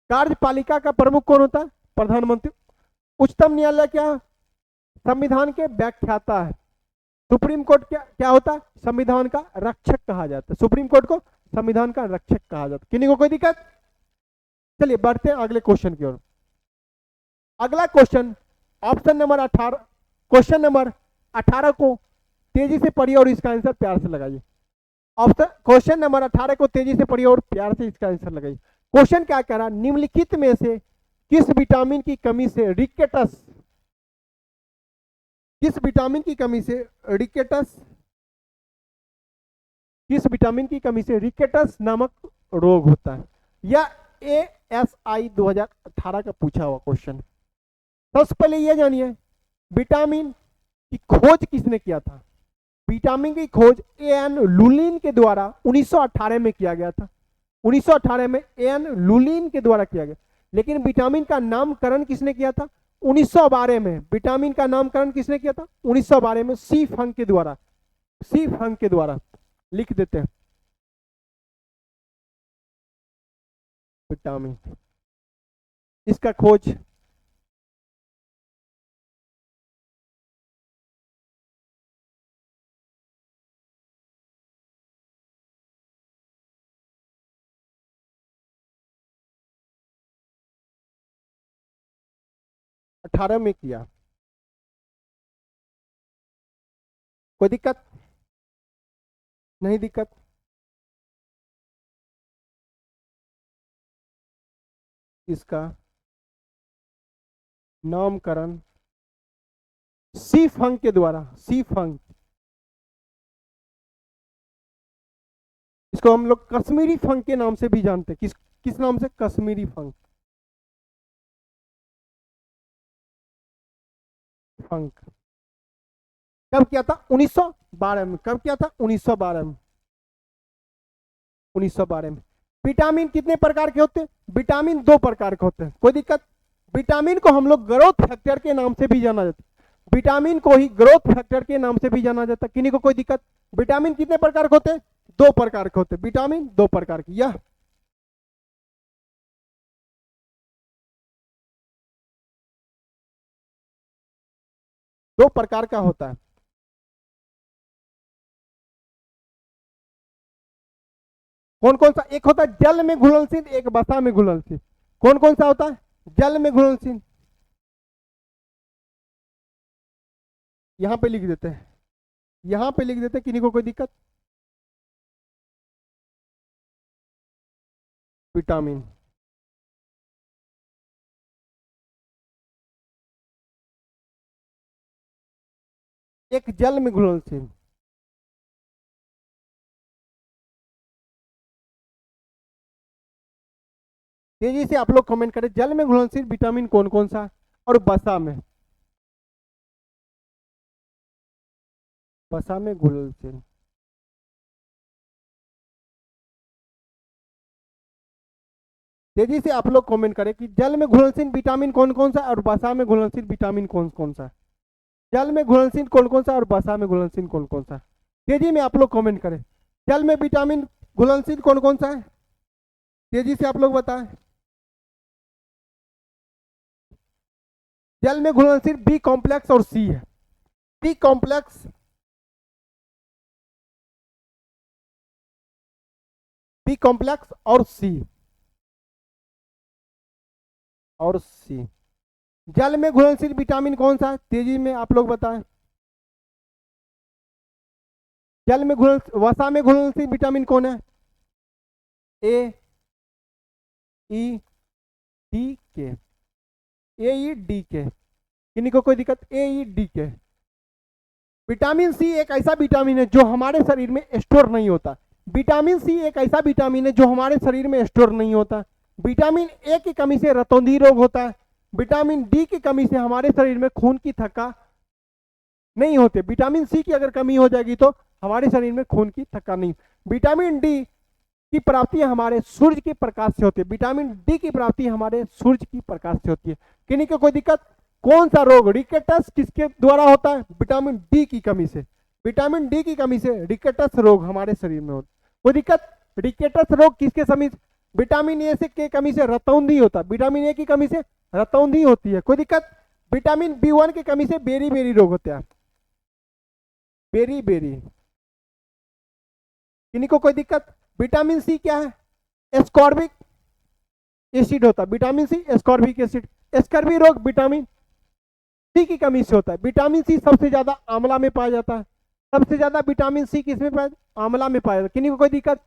कार्यपालिका का प्रमुख कौन होता है? प्रधानमंत्री। उच्चतम न्यायालय क्या? संविधान के व्याख्याता है। सुप्रीम कोर्ट क्या क्या होता है? संविधान का रक्षक कहा जाता है। सुप्रीम कोर्ट को संविधान का रक्षक कहा जाता है। किन्हीं को कोई दिक्कत? चलिए बढ़ते हैं अगले क्वेश्चन की ओर। अगला question option number 18, question number 18 को तेजी से पढ़िए और इसका आंसर प्यार से लगाइए। ऑप्शन क्वेश्चन नंबर 18 को तेजी से पढ़िए और प्यार से इसका आंसर लगाइए। क्वेश्चन क्या कह रहा? निम्नलिखित में से किस विटामिन की कमी से रिकेटस, किस विटामिन की कमी से रिकेटस, किस विटामिन की कमी से रिकेटस नामक रोग होता है? या ASI 2018 का पूछा हुआ क्वेश्चन। सबसे पहले यह जानिए विटामिन की खोज किसने किया था? विटामिन की खोज एन लुलिन के द्वारा 1918 में किया गया था। 1918 में एन लुलिन के द्वारा किया गया। लेकिन विटामिन का नामकरण किसने किया था? 1912 में। विटामिन का नामकरण किसने किया था? 1912 में सी फंक के द्वारा। सी फंक के द्वारा लिख देते हैं विटामिन। इसका खोज अठारह में किया। कोई दिक्कत? नहीं दिक्कत? इसका नामकरण सी फंक के द्वारा। सी फंक, इसको हम लोग कश्मीरी फंक के नाम से भी जानते हैं। किस किस नाम से? कश्मीरी फंक। फंक कब किया था? 1912 में। कब किया था? 1912 में। 1912 में। विटामिन कितने प्रकार के होते हैं? विटामिन 2 प्रकार के होते हैं। कोई दिक्कत? विटामिन को हम लोग ग्रोथ फैक्टर के नाम से भी जाना जाता है। विटामिन को ही ग्रोथ फैक्टर के नाम से भी जाना जाता है। किन्हीं को कोई दिक्कत? विटामिन कितने प्रकार के होते हैं? 2 प्रकार के होते हैं। विटामिन 2 प्रकार की। यह 2 प्रकार का होता है। कौन कौन सा? एक होता है जल में घुलनशील, एक वसा में घुलनशील। कौन कौन सा होता है? जल में घुलनशील। यहां पे लिख देते हैं, यहां पे लिख देते हैं। किन्हीं को कोई दिक्कत? विटामिन एक जल में घुलनशील। तेजी से आप लोग कमेंट करें, जल में घुलनशील विटामिन कौन कौन सा और वसा में? वसा में घुलनशील। तेजी से आप लोग कमेंट करें कि जल में घुलनशील विटामिन कौन कौन सा और वसा में घुलनशील विटामिन कौन कौन सा। जल में घुलनशील कौन कौन सा और वसा में घुलनशील कौन कौन सा। तेजी में आप लोग कमेंट करें, जल में विटामिन घुलनशील कौन कौन सा है, तेजी से आप लोग बताएं। जल में घुलनशील बी कॉम्प्लेक्स और सी है, बी कॉम्प्लेक्स, बी कॉम्प्लेक्स और सी, और सी। जल में घुलनशील विटामिन कौन सा है, तेजी में आप लोग बताएं। जल में घुल वसा में घुलनशील विटामिन कौन है, ए ई डी के, ए ई डी के, किन्हीं को कोई दिक्कत, ए ई डी के। विटामिन सी एक ऐसा विटामिन है जो हमारे शरीर में स्टोर नहीं होता। विटामिन सी एक ऐसा विटामिन है जो हमारे शरीर में स्टोर नहीं होता। विटामिन ए की कमी से रतौंधी रोग होता है। विटामिन डी की कमी से हमारे शरीर में खून की थक्का नहीं होते। विटामिन सी की अगर कमी हो जाएगी तो हमारे शरीर में खून की थक्का नहीं। विटामिन डी की प्राप्ति हमारे सूर्य के प्रकाश से होती है। विटामिन डी की प्राप्ति हमारे सूर्य की प्रकाश से होती है। किन्हीं को कोई दिक्कत, कौन सा रोग रिकेटस किसके द्वारा होता है, विटामिन डी की कमी से। विटामिन डी की कमी से रिकेटस रोग हमारे शरीर में होता है। कोई दिक्कत, रिकेटस रोग किसके कमी, विटामिन ए से के कमी से रतौंधी होता है। विटामिन ए की कमी से रतौंधी होती है। कोई दिक्कत, विटामिन बी1 की कमी से बेरी बेरी रोग होते हैं, बेरी बेरी। किन्हीं को कोई दिक्कत, विटामिन सी क्या है, एस्कॉर्बिक एसिड होता है। Vitamin C ascorbic acid, scurvy रोग विटामिन सी की कमी से होता है। विटामिन सी सबसे ज्यादा आंवला में पाया जाता है। सबसे ज्यादा विटामिन सी किसमें पाया, आंवला में पाया जाता है। किन्हीं को कोई दिक्कत।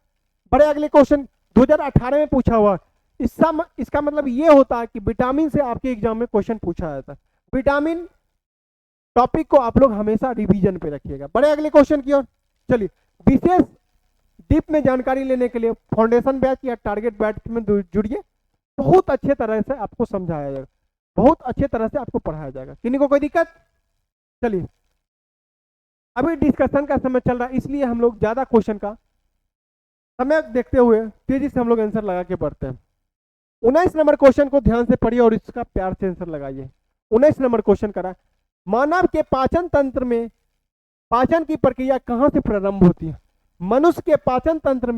बड़े अगले क्वेश्चन 2018 में पूछा हुआ, इसका मतलब ये होता है कि विटामिन से आपके एग्जाम में क्वेश्चन पूछा जाता है। विटामिन टॉपिक को आप लोग हमेशा रिवीजन पे रखिएगा। बड़े अगले क्वेश्चन की ओर चलिए। विशेष डीप में जानकारी लेने के लिए फाउंडेशन बैच या टारगेट बैच में जुड़िए। बहुत अच्छे तरह से आपको समझाया जाएगा, बहुत अच्छे तरह से आपको पढ़ाया जाएगा। किन्हीं को कोई दिक्कत। चलिए, अभी डिस्कशन का समय चल रहा है, इसलिए हम लोग ज्यादा क्वेश्चन का समय देखते हुए तेजी से हम लोग आंसर लगा के पढ़ते हैं। 19 नंबर क्वेश्चन को ध्यान से पढ़िए और इसका प्यार से आंसर लगाइए। 19 नंबर क्वेश्चन करा, मानव के पाचन तंत्र में पाचन की प्रक्रिया कहां से प्रारंभ होती है। मनुष्य के पाचन तंत्र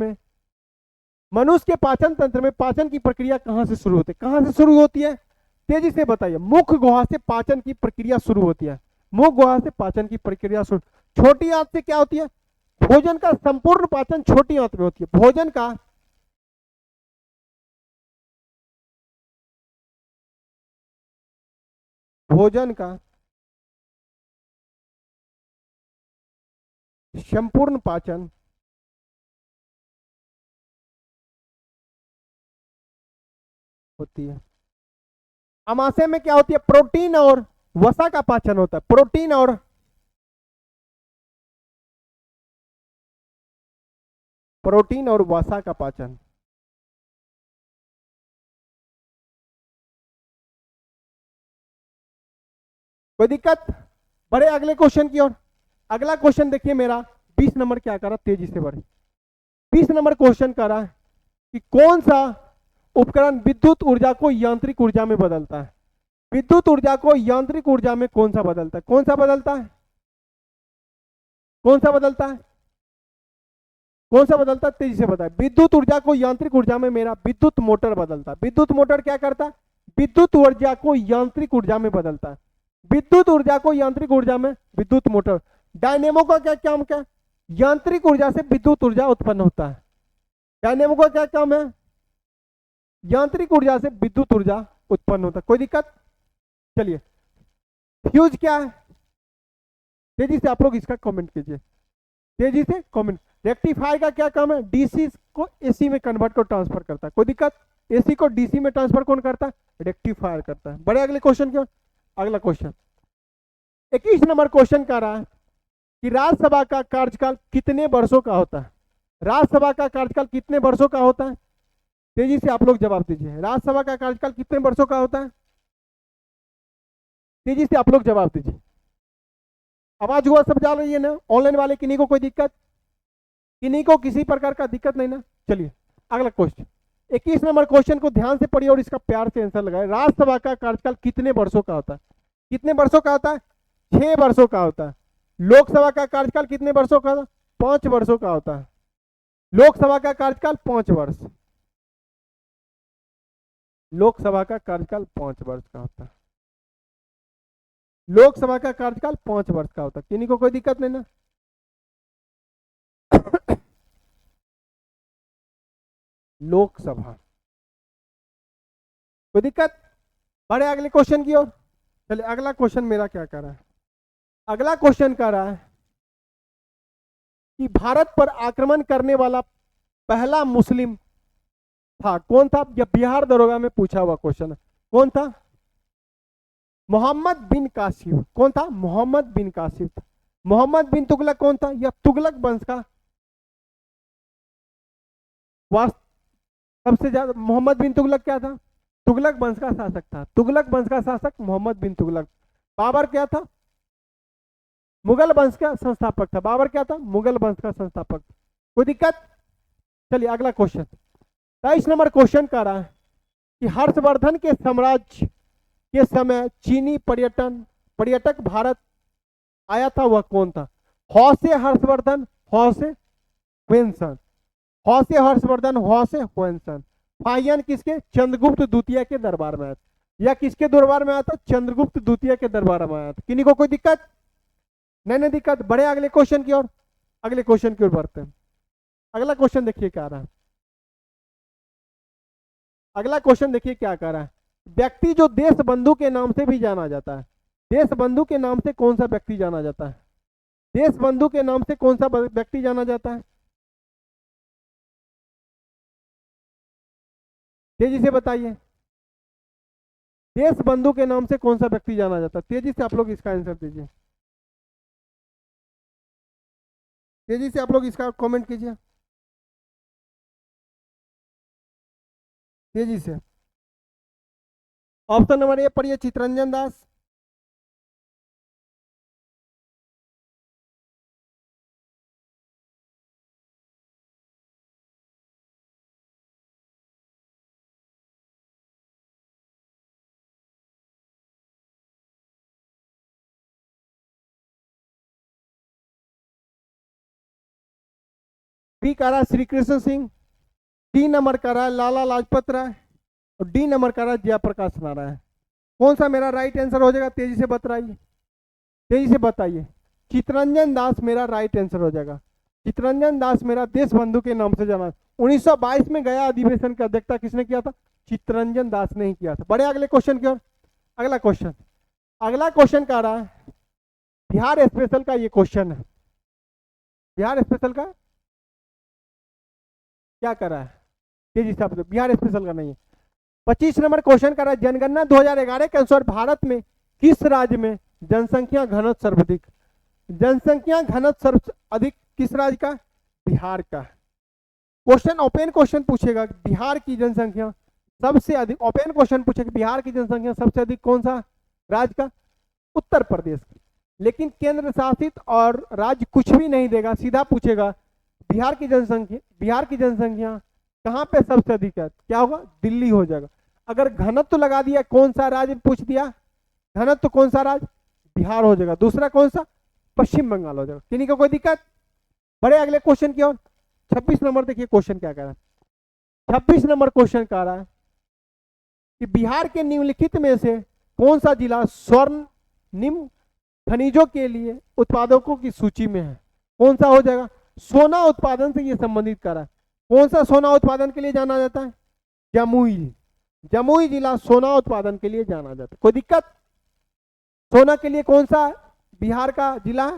में पाचन की प्रक्रिया कहां से शुरू होती है, कहां से शुरू होती है, तेजी से बताइए। मुख गुहा से पाचन की प्रक्रिया शुरू होती है। मुख गुहा से पाचन की प्रक्रिया शुरू। छोटी आंत से क्या होती है, भोजन का संपूर्ण पाचन छोटी आंत में होती है। भोजन का संपूर्ण पाचन होती है। आमाशय में क्या होती है, प्रोटीन और वसा का पाचन होता है। प्रोटीन और वसा का पाचन। कोई दिक्कत। बड़े अगले क्वेश्चन की ओर। अगला क्वेश्चन देखिए मेरा 20 नंबर क्या करा, तेजी से बढ़े। 20 नंबर क्वेश्चन करा कि कौन सा उपकरण विद्युत ऊर्जा को यांत्रिक ऊर्जा में बदलता है। विद्युत ऊर्जा को यांत्रिक ऊर्जा में कौन सा बदलता है, कौन सा बदलता है, कौन सा बदलता है, कौन सा बदलता है, तेजी से बताए। विद्युत ऊर्जा को यांत्रिक ऊर्जा में मेरा विद्युत मोटर बदलता है। विद्युत मोटर क्या करता है, विद्युत ऊर्जा को यांत्रिक ऊर्जा में बदलता है। विद्युत ऊर्जा को यांत्रिक ऊर्जा में विद्युत मोटर। डायनेमो का क्या काम, क्या यांत्रिक ऊर्जा से विद्युत ऊर्जा उत्पन्न होता है। डायनेमो का क्या काम है, यांत्रिक ऊर्जा से विद्युत ऊर्जा उत्पन्न होता है। कोई दिक्कत। चलिए, फ्यूज क्या है, तेजी से आप लोग इसका कमेंट कीजिए, तेजी से कमेंट। रेक्टिफायर का क्या काम है, डीसी को एसी में कन्वर्ट को ट्रांसफर करता है। कोई दिक्कत। एसी को डीसी में ट्रांसफर कौन करता है, रेक्टिफायर करता है। बड़े अगले क्वेश्चन क्यों। अगला क्वेश्चन 21 नंबर क्वेश्चन कह रहा है कि राज्यसभा का कार्यकाल कितने वर्षों का होता है। राज्यसभा का कार्यकाल कितने वर्षों का होता है, तेजी से आप लोग जवाब दीजिए। राज्यसभा का कार्यकाल कितने वर्षों का होता है, तेजी से आप लोग जवाब दीजिए। आवाज हुआ सब जा रही है ना, ऑनलाइन वाले, किन्हीं को कोई दिक्कत, किन्हीं को किसी प्रकार का दिक्कत नहीं ना। चलिए अगला क्वेश्चन 21 नंबर क्वेश्चन को ध्यान से पढ़िए और इसका प्यार से आंसर लगाए। राज्यसभा का कार्यकाल कितने वर्षों का होता है? कितने वर्षों का होता है? 6 वर्षों का होता है। लोकसभा का कार्यकाल कितने वर्षों का होता है? 5 वर्षों का होता है। लोकसभा का कार्यकाल 5 वर्ष, लोकसभा का कार्यकाल 5 वर्ष का होता है। लोकसभा का कार्यकाल 5 वर्ष का होता है। किन्हीं को कोई दिक्कत नहीं ना? लोकसभा, कोई दिक्कत? बढ़े अगले क्वेश्चन की ओर। चलिए अगला क्वेश्चन मेरा क्या कर रहा है? अगला क्वेश्चन कर रहा है कि भारत पर आक्रमण करने वाला पहला मुस्लिम था कौन था? यह बिहार दरोगा में पूछा हुआ क्वेश्चन है। कौन था? मोहम्मद बिन कासिम। कौन था? मोहम्मद बिन कासिम। मोहम्मद बिन तुगलक कौन था? यह तुगलक वंश का सबसे ज्यादा। मोहम्मद बिन तुगलक क्या था? तुगलक वंश का शासक था। तुगलक वंश का शासक मोहम्मद बिन तुगलक। बाबर क्या था? मुगल वंश का संस्थापक था। बाबर क्या था? मुगल वंश का संस्थापक। कोई दिक्कत? चलिए अगला क्वेश्चन। 23 नंबर क्वेश्चन का रहा है कि हर्षवर्धन के साम्राज्य के समय चीनी पर्यटक भारत आया था, वह कौन था? हौ से हर्षवर्धन, हौ से हुएनसन, हौ से हर्षवर्धन, हौ से हुएनसन। फाहियान किसके? चंद्रगुप्त द्वितीय के दरबार में आया था। या किसके दरबार में आया था? चंद्रगुप्त द्वितीय के दरबार में आया था। किन्हीं को कोई दिक्कत? नहीं दिक्कत। बड़े अगले क्वेश्चन की ओर, अगले क्वेश्चन की ओर बढ़ते हैं। अगला क्वेश्चन देखिए क्या रहा है। अगला क्वेश्चन देखिए क्या कर रहा है। व्यक्ति जो देश बंधु के नाम से भी जाना जाता है, देश बंधु के नाम से कौन सा व्यक्ति जाना जाता है? देश बंधु के नाम से कौन सा व्यक्ति जाना जाता है? तेजी से बताइए। देश बंधु के नाम से कौन सा व्यक्ति जाना जाता है? तेजी से आप लोग इसका आंसर दीजिए। तेजी से आप लोग इसका कमेंट कीजिए, तेजी से। ऑप्शन नंबर ए पढ़िए, चितरंजन दास। बी कह रहा श्री कृष्ण सिंह। डी नंबर कह रहा है लाला लाजपत राय। और डी नंबर कह रहा है जयप्रकाश नारायण। कौन सा मेरा राइट आंसर हो जाएगा? तेजी से बताइए, तेजी से बताइए। चितरंजन दास मेरा राइट आंसर हो जाएगा। चितरंजन दास मेरा देश बंधु के नाम से जाना। 1922 में गया अधिवेशन की अध्यक्षता किसने किया था? चितरंजन दास ने ही किया था। बड़े अगले क्वेश्चन की ओर। अगला क्वेश्चन, अगला क्वेश्चन कह रहा है बिहार स्पेशल का ये क्वेश्चन है। बिहार स्पेशल का क्या कर रहा है? तेजी से आप बिहार स्पेशल का नहीं है। 25 नंबर क्वेश्चन कर रहा है जनगणना 2011 के अनुसार भारत में किस राज्य में जनसंख्या घनत्व सर्वाधिक? जनसंख्या घनत्व सर्व अधिक किस राज्य का? बिहार का। क्वेश्चन ओपन क्वेश्चन पूछेगा बिहार की जनसंख्या सबसे अधिक, ओपन क्वेश्चन पूछेगा बिहार की जनसंख्या सबसे अधिक कौन सा राज्य का? उत्तर प्रदेश। लेकिन केंद्र शासित और राज्य कुछ भी नहीं देगा, सीधा पूछेगा बिहार की जनसंख्या कहाँ पे सबसे अधिक है? क्या होगा? दिल्ली हो जाएगा। अगर घनत्व लगा दिया कौन सा राज्य पूछ दिया, घनत्व कौन सा राज्य? बिहार हो जाएगा। दूसरा कौन सा? पश्चिम बंगाल हो जाएगा। किन्हीं को कोई दिक्कत? बड़े अगले क्वेश्चन की ओर। 26 नंबर देखिए क्वेश्चन क्या कह रहा है। 26 नंबर क्वेश्चन कह रहा है कि बिहार के निम्नलिखित में से कौन सा जिला स्वर्ण निम्न खनिजों के लिए उत्पादकों की सूची में है? कौन सा हो जाएगा? सोना उत्पादन से ये संबंधित कर रहा है। कौन सा सोना उत्पादन के लिए जाना जाता है? जमुई। जमुई जिला सोना उत्पादन के लिए जाना जाता है। कोई दिक्कत? सोना के लिए कौन सा बिहार का जिला?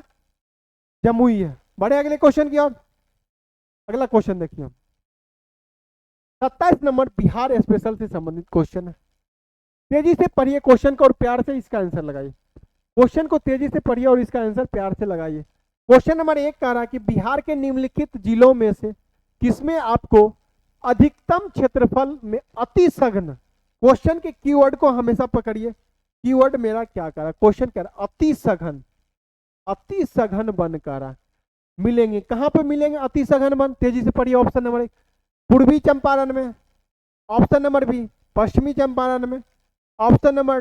जमुई है। बड़े अगले क्वेश्चन की ओर। अगला क्वेश्चन देखिए, 27 नंबर बिहार स्पेशल से संबंधित क्वेश्चन है। तेजी से पढ़िए क्वेश्चन को और प्यार से इसका आंसर लगाइए। क्वेश्चन को तेजी से पढ़िए और इसका आंसर प्यार से लगाइए। क्वेश्चन नंबर 1 कह रहा है कि बिहार के निम्नलिखित जिलों में से किसमें आपको अधिकतम क्षेत्रफल में अति सघन, क्वेश्चन के कीवर्ड को हमेशा पकड़िए। कीवर्ड मेरा क्या कर रहा है? क्वेश्चन कह रहा अति सघन, अति सघन वन कह रहा मिलेंगे। कहां पे मिलेंगे अति सघन वन? तेजी से पढ़िए। ऑप्शन नंबर 1 पूर्वी चंपारण में, ऑप्शन नंबर बी पश्चिमी चंपारण में, ऑप्शन नंबर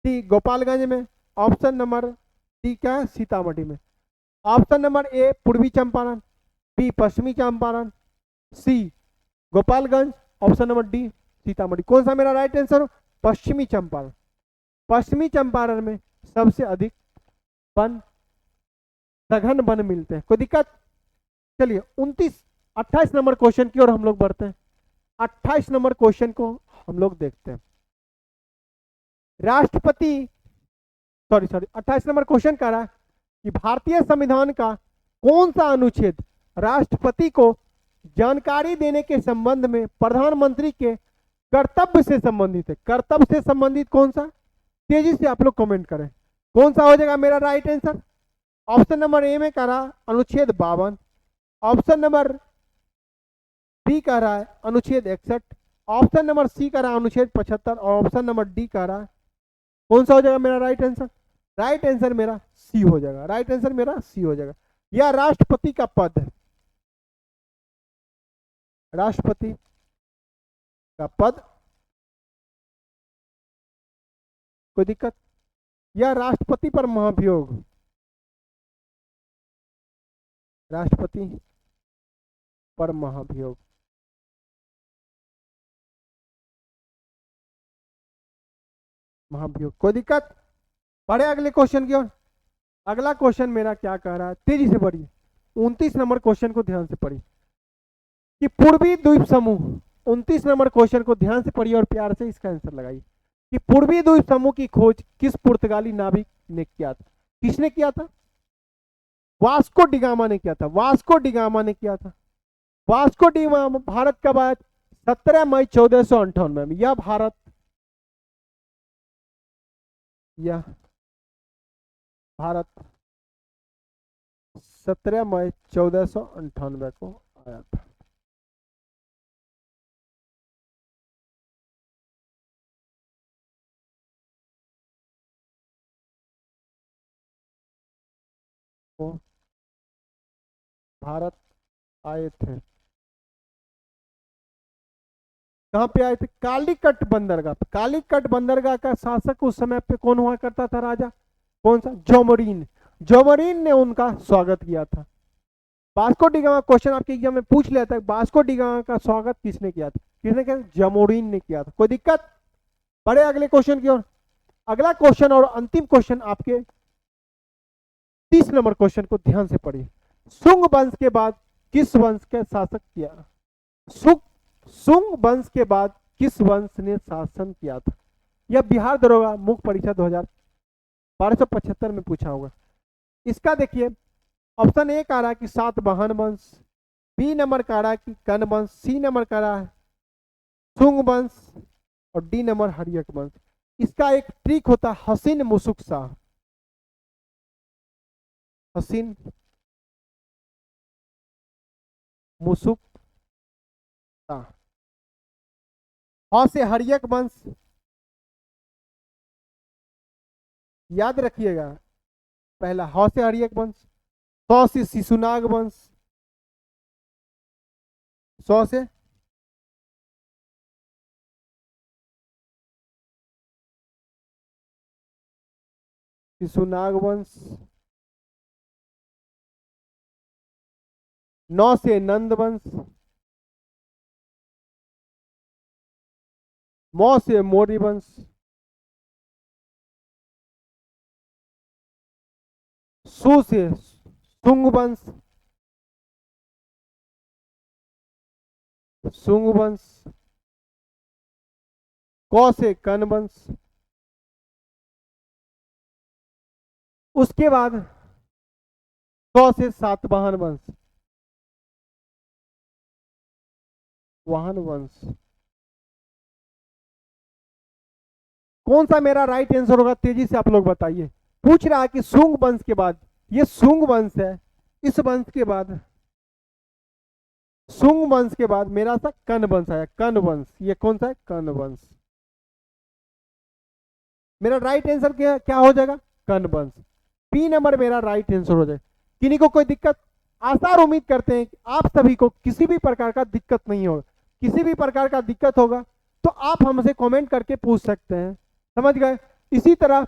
डी गोपालगंज में, ऑप्शन नंबर डी क्या है सीतामढ़ी में। ऑप्शन नंबर ए पूर्वी चंपारण, बी पश्चिमी Champaran, C Gopalganj, option number D Sitamarhi. कौन सा मेरा राइट आंसर? पश्चिमी चंपारण। पश्चिमी चंपारण में सबसे अधिक वन, सघन वन मिलते हैं। कोई दिक्कत? चलिए 28 नंबर क्वेश्चन की ओर हम लोग बढ़ते हैं। 28 नंबर क्वेश्चन को हम लोग देखते हैं। राष्ट्रपति 28 नंबर क्वेश्चन कह रहा है कि भारतीय संविधान का कौन सा अनुच्छेद राष्ट्रपति को जानकारी देने के संबंध में प्रधानमंत्री के कर्तव्य से संबंधित है? कर्तव्य से संबंधित कौन सा? तेजी से आप लोग कमेंट करें। कौन सा हो जाएगा मेरा right answer? Option number A में कह रहा है अनुच्छेद 52, ऑप्शन नंबर बी कह रहा है अनुच्छेद 61, ऑप्शन नंबर सी कह रहा है अनुच्छेद 75 और ऑप्शन नंबर डी कह रहा है कौन सा हो जाएगा मेरा राइट आंसर? राइट आंसर मेरा सी हो जाएगा। राइट आंसर मेरा सी हो जाएगा। यह राष्ट्रपति का पद है, राष्ट्रपति का पद। कोई दिक्कत? यह राष्ट्रपति पर महाभियोग, राष्ट्रपति पर महाभियोग। महाभियोग। कोई दिक्कत? बढ़े अगले क्वेश्चन की ओर। अगला क्वेश्चन मेरा क्या कह रहा है, तेजी से पढ़िए। 29 नंबर क्वेश्चन को ध्यान से पढ़िए कि पूर्वी द्वीप समूह, 29 नंबर क्वेश्चन को ध्यान से पढ़िए और प्यार से इसका आंसर लगाइए कि पूर्वी द्वीप समूह की खोज किस पुर्तगाली नाविक ने किया था? किसने किया था? वास्को डिगामा ने किया था। वास्को डिगामा ने किया था। वास्को डिगामा भारत कब आया? 17 मई 1458 में। यह भारत, यह भारत 17 मई 1498 को आया था। वो भारत आए थे। कहां पे आए थे? कालीकट बंदरगाह। कालीकट बंदरगाह का शासक उस समय पे कौन हुआ करता था? राजा कौन सा? जोमोरिन। जोमोरिन ने उनका स्वागत किया था। वास्को डिगामा क्वेश्चन आपके एग्जाम में पूछ लिया था, वास्को डिगामा का स्वागत किसने किया था? किसने किया? जोमोरिन ने किया था। कोई दिक्कत? बढ़े अगले क्वेश्चन की ओर। अगला क्वेश्चन और अंतिम क्वेश्चन आपके 30 नंबर क्वेश्चन को ध्यान से पढ़िए। सुंग वंश के बाद किस वंश के शासक किया? सुंग वंश के बाद किस वंश ने शासन किया था? यह बिहार दरोगा मुख्य परीक्षा 1275 में पूछा होगा। इसका देखिए ऑप्शन ए कह रहा है कि सातवाहन वंश, बी नंबर कह रहा है कि कर्ण वंश, सी नंबर कह रहा है सुंग वंश और डी नंबर हर्यक वंश। इसका एक ट्रिक होता है हसीन मुसुक शाह। हसीन मुसुक शाह। ह से हर्यक वंश याद रखिएगा, पहला ह से हर्यक वंश, सौ से शिशुनाग वंश, सौ से शिशुनाग वंश, 9 से नंद वंश, मौ से मौर्य वंश, सु से सुंग वंश, सुंग वंश, कौ से कर्ण वंश, उसके बाद सौ से सातवाहन वंश, वाहन वंश। कौन सा मेरा राइट आंसर होगा? तेजी से आप लोग बताइए। पूछ रहा है कि सुंग वंश के बाद, ये सुंग वंश है, इस वंश के बाद, सुंग वंश के बाद मेरा सा कर्ण वंश आया। कर्ण वंश, ये कौन सा है? कर्ण वंश। मेरा राइट आंसर क्या हो जाएगा? कर्ण वंश। बी नंबर मेरा राइट आंसर हो जाए। किन्हीं को कोई दिक्कत? आशा और उम्मीद करते हैं कि आप सभी को किसी भी प्रकार का दिक्कत नहीं होगा। किसी भी प्रकार का दिक्कत होगा तो आप हमसे कमेंट करके पूछ सकते हैं, समझ गए। इसी तरह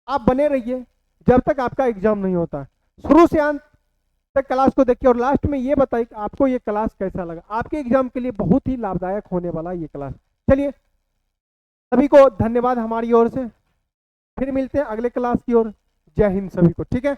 आप बने रहिए जब तक आपका एग्जाम नहीं होता, शुरू से अंत तक क्लास को देखिए और लास्ट में ये बताइए कि आपको ये क्लास कैसा लगा। आपके एग्जाम के लिए बहुत ही लाभदायक होने वाला ये क्लास। चलिए सभी को धन्यवाद हमारी ओर से, फिर मिलते हैं अगले क्लास की ओर। जय हिंद सभी को, ठीक है।